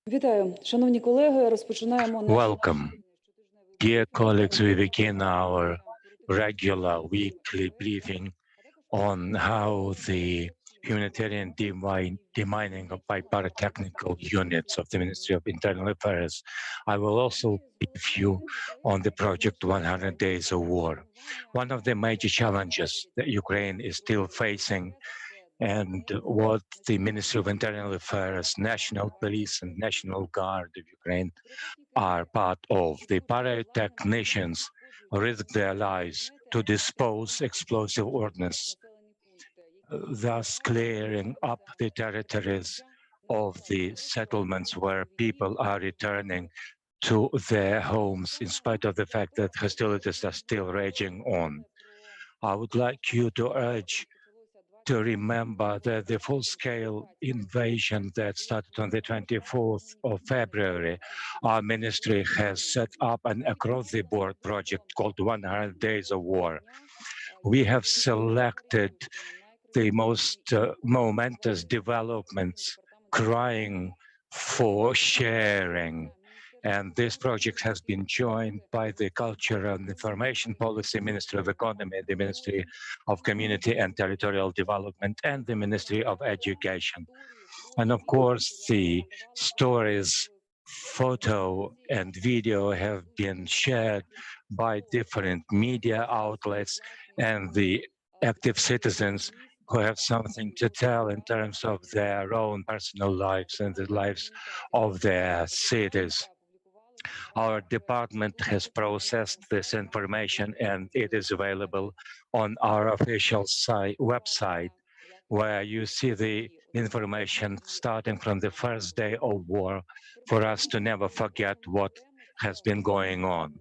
Вітаю, шановні колеги. Розпочинаємо наше Welcome. Dear colleagues, we begin our regular weekly briefing on how the humanitarian demining by pyrotechnical units of the Ministry of Internal Affairs. I will also brief you on the project 100 Days of War. One of the major challenges that Ukraine is still facing and what the Ministry of Internal Affairs, National Police and National Guard of Ukraine are part of. The pyrotechnicians risk their lives to dispose explosive ordnance, thus clearing up the territories of the settlements where people are returning to their homes in spite of the fact that hostilities are still raging on. I would like you to urge to remember that the full-scale invasion that started on the 24th of February, our ministry has set up an across-the-board project called 100 Days of War. We have selected the most momentous developments crying for sharing. And this project has been joined by the Culture and Information Policy, Ministry of Economy, the Ministry of Community and Territorial Development, and the Ministry of Education. And of course, the stories, photo and video have been shared by different media outlets and the active citizens who have something to tell in terms of their own personal lives and the lives of their cities. Our department has processed this information and it is available on our official website, where you see the information starting from the first day of war for us to never forget what has been going on.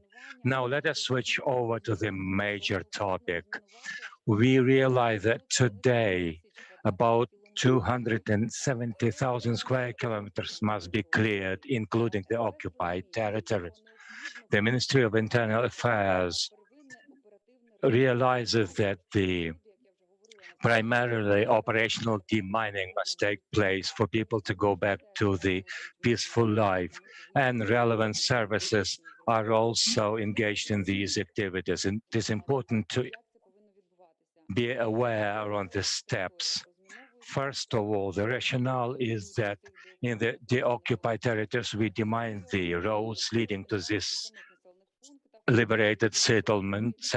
Now let us switch over to the major topic. We realize that today about 270,000 square kilometers must be cleared, including the occupied territories. The Ministry of Internal Affairs realizes that the primarily operational demining must take place for people to go back to the peaceful life, and relevant services are also engaged in these activities. And it is important to be aware on the steps. First of all, the rationale is that in the occupied territories, we demine the roads leading to these liberated settlements,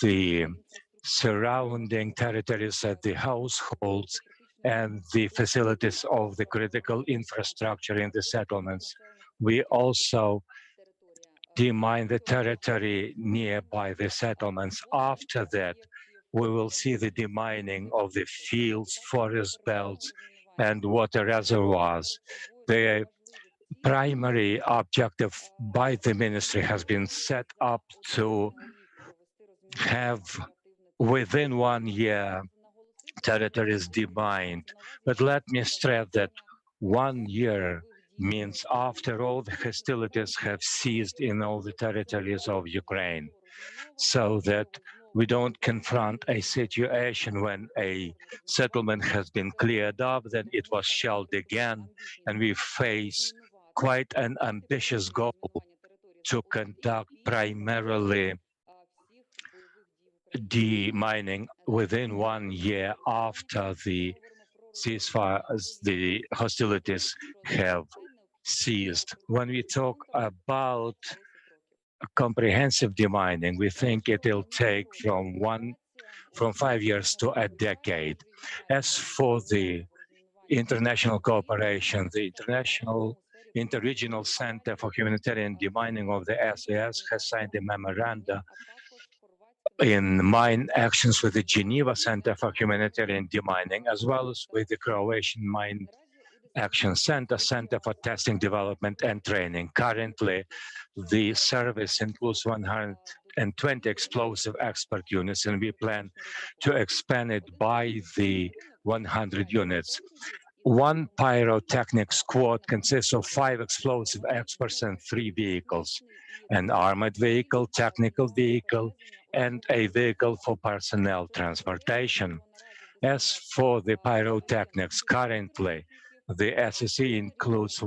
the surrounding territories at the households, and the facilities of the critical infrastructure in the settlements. We also demine the territory nearby the settlements. After that, we will see the demining of the fields, forest belts, and water reservoirs. The primary objective by the ministry has been set up to have within 1 year territories demined. But let me stress that 1 year means after all the hostilities have ceased in all the territories of Ukraine, so that we don't confront a situation when a settlement has been cleared up, then it was shelled again, and we face quite an ambitious goal to conduct primarily demining within 1 year after the ceasefire, the hostilities have ceased. When we talk about comprehensive demining, we think it will take from 5 years to a decade. As for the international cooperation, the Interregional Center for Humanitarian Demining of the SAS has signed a memoranda in mine actions with the Geneva Center for Humanitarian Demining, as well as with the Croatian Mine Action Center, Center for Testing, Development and Training. Currently, the service includes 120 explosive expert units, and we plan to expand it by the 100 units. One pyrotechnic squad consists of 5 explosive experts and 3 vehicles, an armored vehicle, technical vehicle, and a vehicle for personnel transportation. As for the pyrotechnics, currently, The SEC includes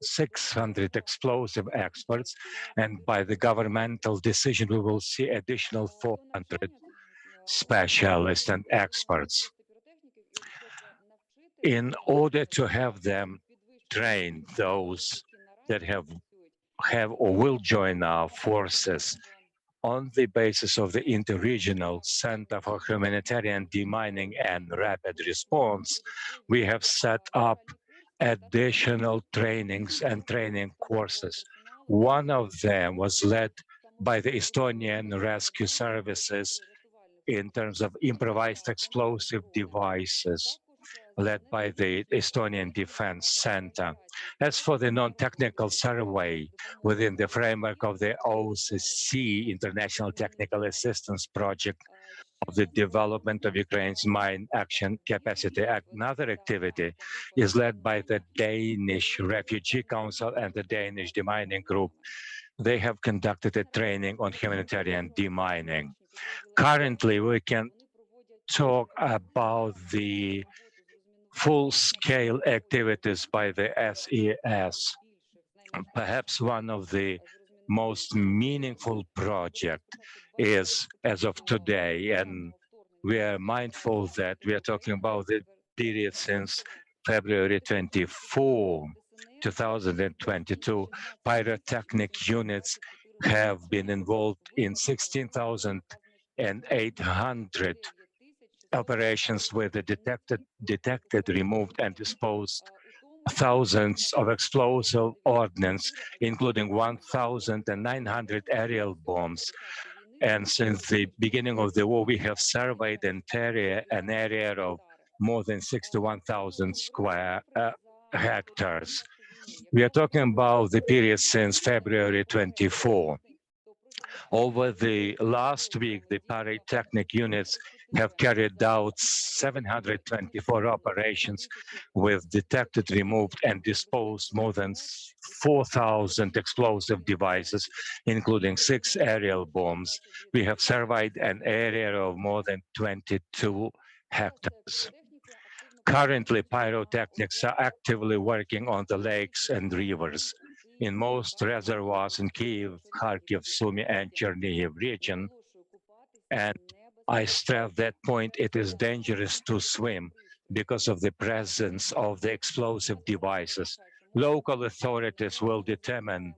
600 explosive experts, and by the governmental decision, we will see additional 400 specialists and experts. In order to have them train those that have or will join our forces on the basis of the Interregional Center for Humanitarian Demining and Rapid Response, we have set up additional trainings and training courses. One of them was led by the Estonian Rescue Services in terms of improvised explosive devices, led by the Estonian Defense Center. As for the non-technical survey within the framework of the OCC International Technical Assistance Project of the development of Ukraine's mine action capacity, another activity is led by the Danish Refugee Council and the Danish Demining Group. They have conducted a training on humanitarian demining. Currently, we can talk about the full-scale activities by the SES. Perhaps one of the most meaningful project is, as of today, and we are mindful that we are talking about the period since February 24, 2022, pyrotechnic units have been involved in 16,800 operations with the detected, removed, and disposed thousands of explosive ordnance, including 1,900 aerial bombs. And since the beginning of the war, we have surveyed an area of more than 61,000 square hectares. We are talking about the period since February 24. Over the last week, the pyrotechnic units have carried out 724 operations with detected, removed, and disposed more than 4,000 explosive devices, including 6 aerial bombs. We have surveyed an area of more than 22 hectares. Currently, pyrotechnics are actively working on the lakes and rivers. In most reservoirs in Kyiv, Kharkiv, Sumy, and Chernihiv region, and I stress that point, it is dangerous to swim because of the presence of the explosive devices. Local authorities will determine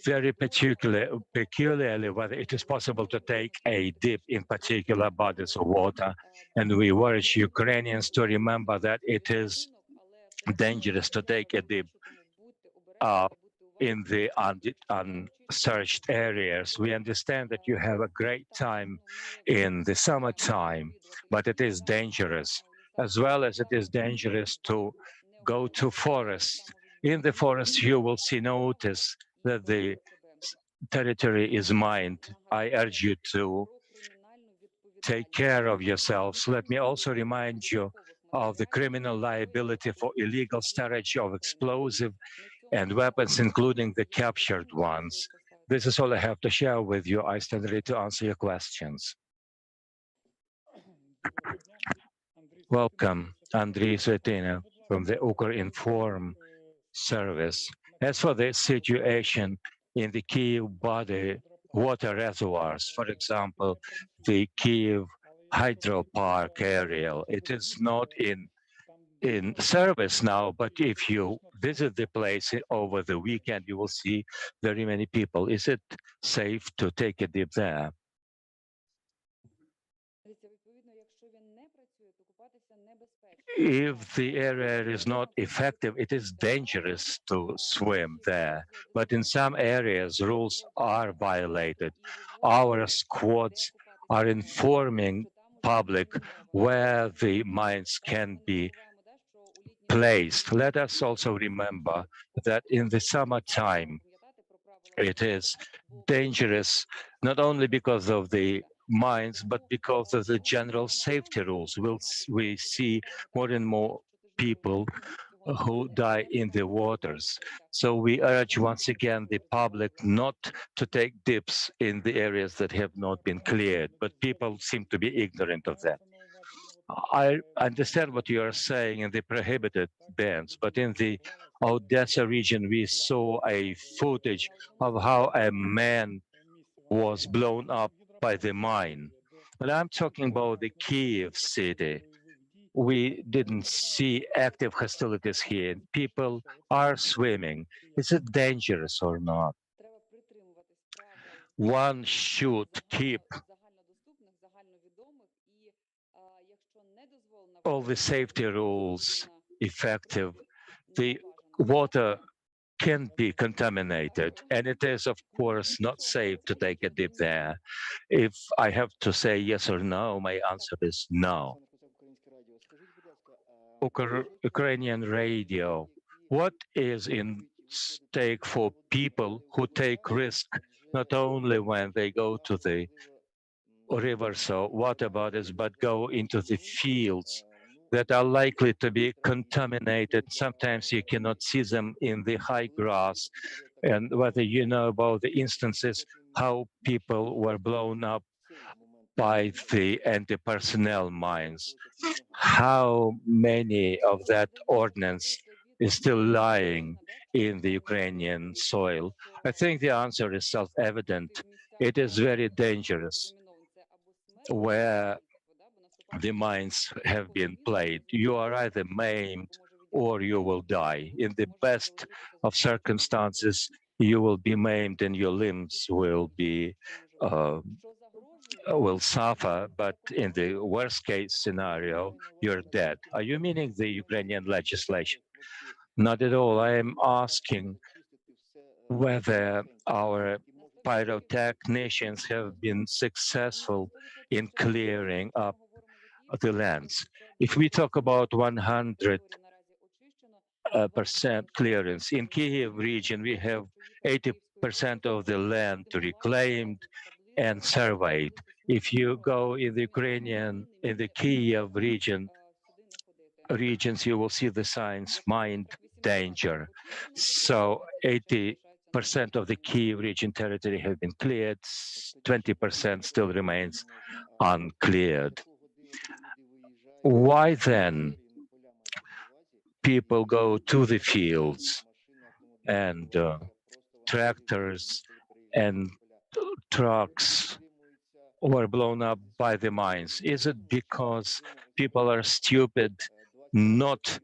very peculiarly whether it is possible to take a dip in particular bodies of water. And we urge Ukrainians to remember that it is dangerous to take a dip in the unsearched areas. We understand that you have a great time in the summertime, but it is dangerous, as well as it is dangerous to go to forests. In the forest, you will see notice that the territory is mined. I urge you to take care of yourselves. Let me also remind you of the criminal liability for illegal storage of explosive and weapons, including the captured ones. This is all I have to share with you. I stand ready to answer your questions. Welcome, Andriy Svetina from the Ukrinform service. As for the situation in the Kyiv body water reservoirs, for example, the Kyiv hydropark area, it is not in service now, but if you visit the place over the weekend, you will see very many people. Is it safe to take a dip there? If the area is not effective, it is dangerous to swim there. But in some areas, rules are violated. Our squads are informing public where the mines can be placed. Let us also remember that in the summertime, it is dangerous, not only because of the mines, but because of the general safety rules. We see more and more people who die in the waters. So we urge once again the public not to take dips in the areas that have not been cleared, but people seem to be ignorant of that. I understand what you are saying in the prohibited bands, but in the Odessa region, we saw a footage of how a man was blown up by the mine. But I'm talking about the Kiev city. We didn't see active hostilities here. People are swimming. Is it dangerous or not? One should keep all the safety rules effective. The water can be contaminated, and it is, of course, not safe to take a dip there. If I have to say yes or no, my answer is no. Ukrainian radio, what is in stake for people who take risk not only when they go to the rivers or water bodies, but go into the fields that are likely to be contaminated. Sometimes you cannot see them in the high grass. And whether you know about the instances how people were blown up by the anti-personnel mines, how many of that ordnance is still lying in the Ukrainian soil? I think the answer is self-evident. It is very dangerous where the mines have been played. You are either maimed or you will die. In the best of circumstances, you will be maimed and your limbs will suffer, but in the worst case scenario, you're dead. Are you meaning the Ukrainian legislation? Not at all. I am asking whether our pyrotechnicians have been successful in clearing up the lands. If we talk about 100% clearance, in Kiev region, we have 80% of the land reclaimed and surveyed. If you go in the in the Kiev regions, you will see the signs, mind danger. So 80% of the Kiev region territory have been cleared, 20% still remains uncleared. Why then people go to the fields and tractors and trucks were blown up by the mines? Is it because people are stupid not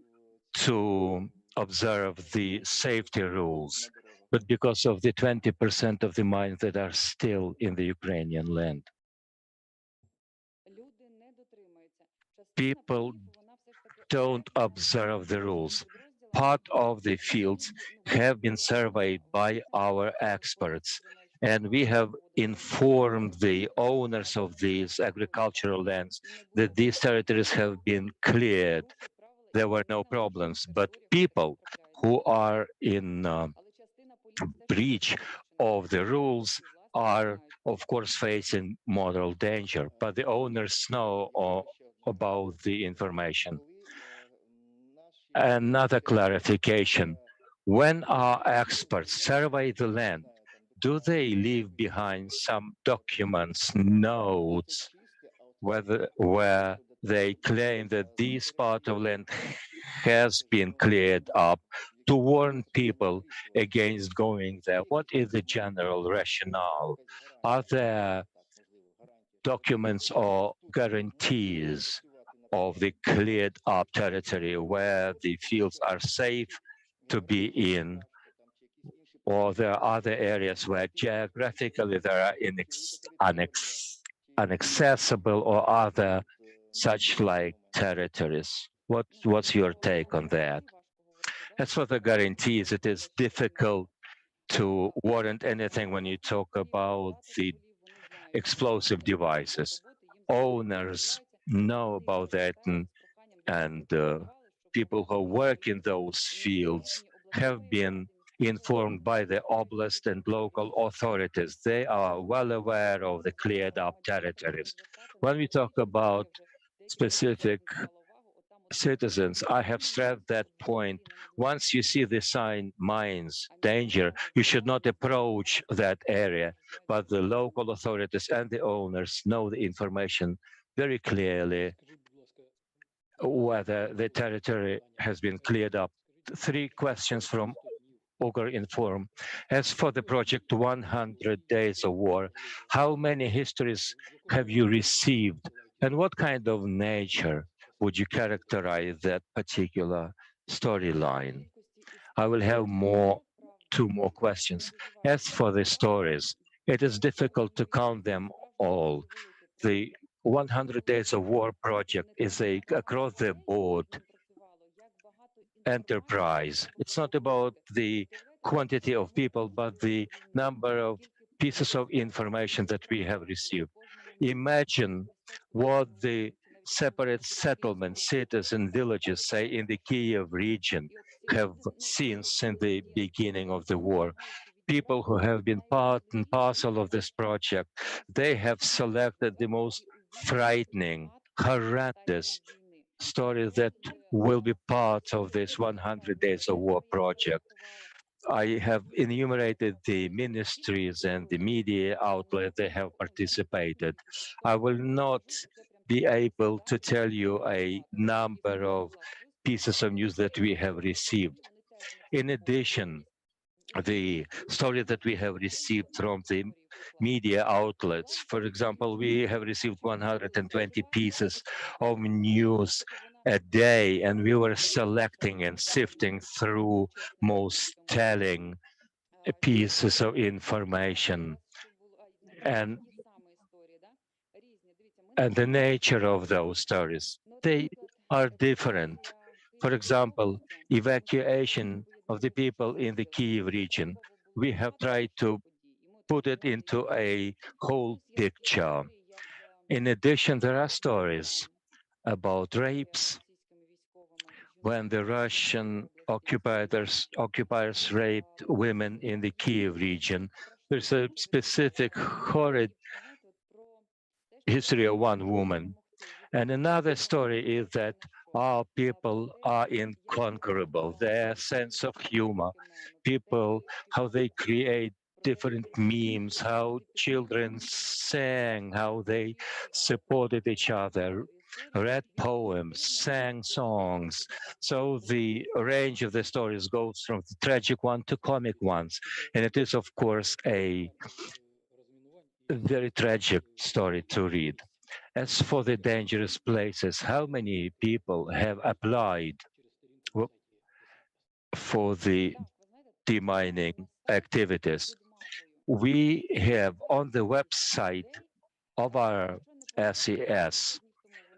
to observe the safety rules, but because of the 20% of the mines that are still in the Ukrainian land? People don't observe the rules. Part of the fields have been surveyed by our experts, and we have informed the owners of these agricultural lands that these territories have been cleared. There were no problems, but people who are in breach of the rules are, of course, facing moral danger, but the owners know about the information. Another clarification, when our experts survey the land, do they leave behind some documents, notes, where they claim that this part of land has been cleared up to warn people against going there? What is the general rationale? Are there documents or guarantees of the cleared up territory where the fields are safe to be in, or there are other areas where geographically there are inaccessible or other such like territories? What's your take on that? As for the guarantees, it is difficult to warrant anything when you talk about the explosive devices. Owners know about that, and people who work in those fields have been informed by the oblast and local authorities. They are well aware of the cleared up territories. When we talk about specific citizens, I have stressed that point. Once you see the sign mines, danger, you should not approach that area, but the local authorities and the owners know the information very clearly. whether the territory has been cleared up. 3 questions from Ogre Inform. As for the project 100 Days of War, how many histories have you received, and what kind of nature would you characterize that particular storyline? I will have 2 more questions. As for the stories, it is difficult to count them all. The 100 Days of War project is a across-the-board enterprise. It's not about the quantity of people, but the number of pieces of information that we have received. Imagine what the separate settlements, cities, and villages, say in the Kiev region, have seen since the beginning of the war. People who have been part and parcel of this project, they have selected the most frightening, horrendous stories that will be part of this 100 Days of War project. I have enumerated the ministries and the media outlets that have participated. I will not be able to tell you a number of pieces of news that we have received. In addition, the story that we have received from the media outlets. For example, we have received 120 pieces of news a day, and we were selecting and sifting through most telling pieces of information. And the nature of those stories, they are different. For example, evacuation of the people in the Kiev region. We have tried to put it into a whole picture. In addition, there are stories about rapes when the Russian occupiers raped women in the Kiev region. There's a specific horrid history of one woman. And another story is that our people are inconquerable. Their sense of humor, people, how they create different memes, how children sang, how they supported each other, read poems, sang songs. So the range of the stories goes from the tragic one to comic ones. And it is, of course, a very tragic story to read. As for the dangerous places, how many people have applied for the demining activities? We have on the website of our SES,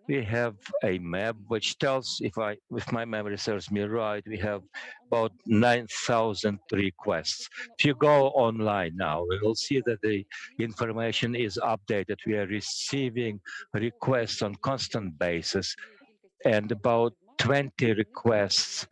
we have a map which tells, if my memory serves me right, we have about 9,000 requests. If you go online now, we will see that the information is updated. We are receiving requests on constant basis, and about 20 requests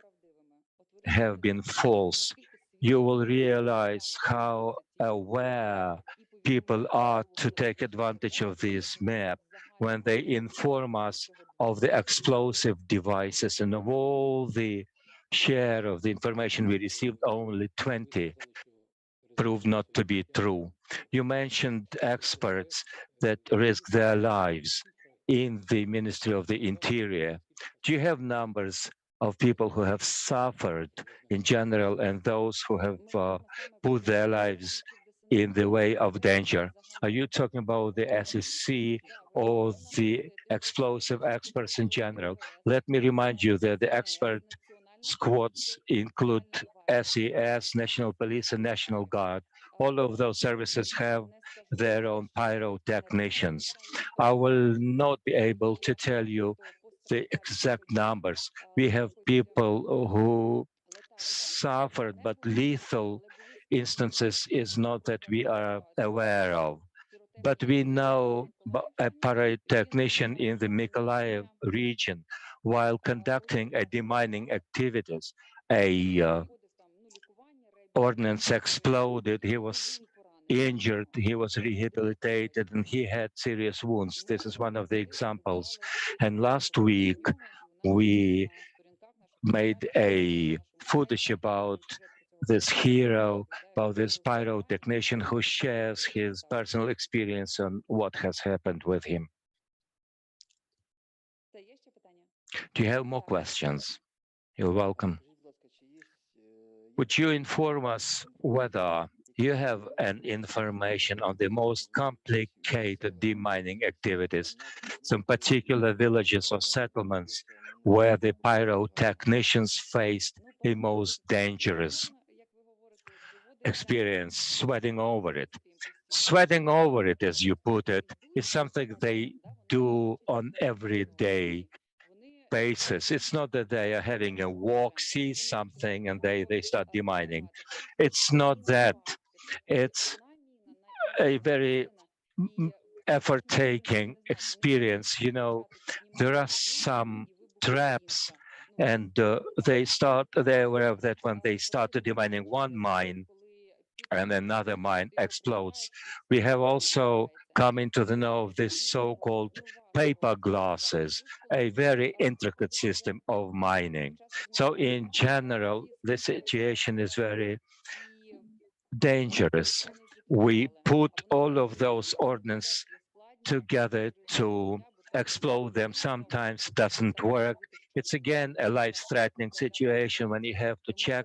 have been false. You will realize how aware people are to take advantage of this map when they inform us of the explosive devices, and of all the share of the information we received, only 20 proved not to be true. You mentioned experts that risk their lives in the Ministry of the Interior. Do you have numbers of people who have suffered in general and those who have put their lives in the way of danger? Are you talking about the SEC or the explosive experts in general? Let me remind you that the expert squads include SES, National Police, and National Guard. All of those services have their own pyrotechnicians. I will not be able to tell you the exact numbers. We have people who suffered, but lethal instances is not that we are aware of. But we know a pyrotechnician in the Mykolaiv region, while conducting a demining activities, a ordnance exploded. He was injured, he was rehabilitated, and he had serious wounds. This is one of the examples. And last week, we made a footage about this hero, about this pyrotechnician who shares his personal experience on what has happened with him. Do you have more questions? You're welcome. Would you inform us whether you have an information on the most complicated demining activities, some particular villages or settlements where the pyrotechnicians faced the most dangerous experience, sweating over it? Sweating over it, as you put it, is something they do on everyday basis. It's not that they are having a walk, see something, and they start demining. It's not that. It's a very effort-taking experience. You know, there are some traps, and they're aware of that when they start demining one mine, and another mine explodes. We have also come into the know of this so-called paper glasses, a very intricate system of mining. So in general, the situation is very dangerous. We put all of those ordnance together to explode them. Sometimes it doesn't work. It's again a life-threatening situation when you have to check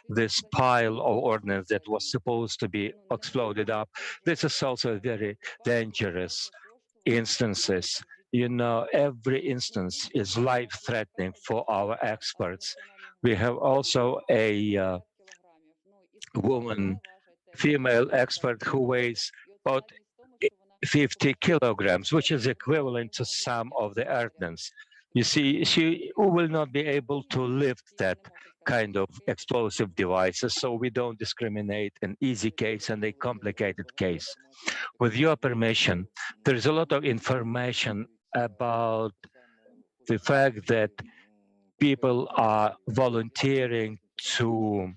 this pile of ordnance that was supposed to be exploded up. This is also very dangerous instances. You know, every instance is life-threatening for our experts. We have also a woman, female expert who weighs about 50 kilograms, which is equivalent to some of the ordnance. You see, she will not be able to lift that kind of explosive devices, so we don't discriminate an easy case and a complicated case. With your permission, there is a lot of information about the fact that people are volunteering to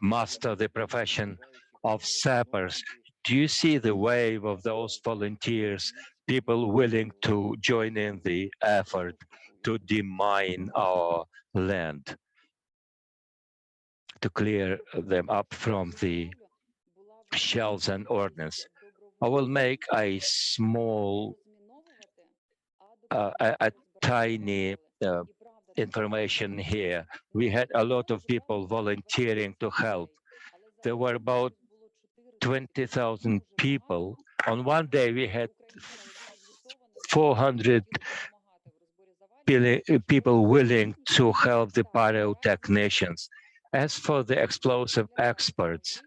master the profession of sappers. Do you see the wave of those volunteers, people willing to join in the effort to demine our land, to clear them up from the shells and ordnance? I will make a small, a tiny information here. We had a lot of people volunteering to help. There were about 20,000 people. On one day, we had 400 people willing to help the pyrotechnicians. As for the explosive experts,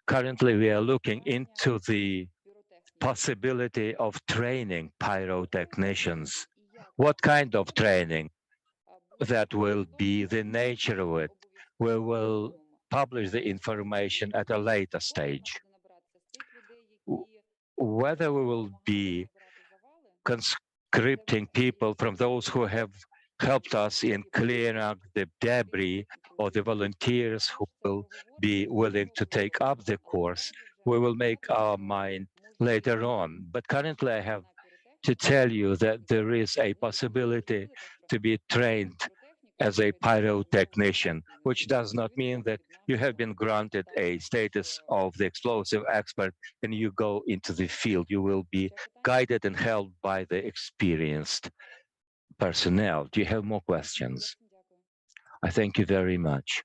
currently we are looking into the possibility of training pyrotechnicians. What kind of training? That will be the nature of it. We will publish the information at a later stage. Whether we will be conscripting people from those who have helped us in clearing up the debris, or the volunteers who will be willing to take up the course, we will make our mind later on. But currently I have to tell you that there is a possibility to be trained as a pyrotechnician, which does not mean that you have been granted a status of the explosive expert and you go into the field. You will be guided and helped by the experienced personnel. Do you have more questions? I thank you very much.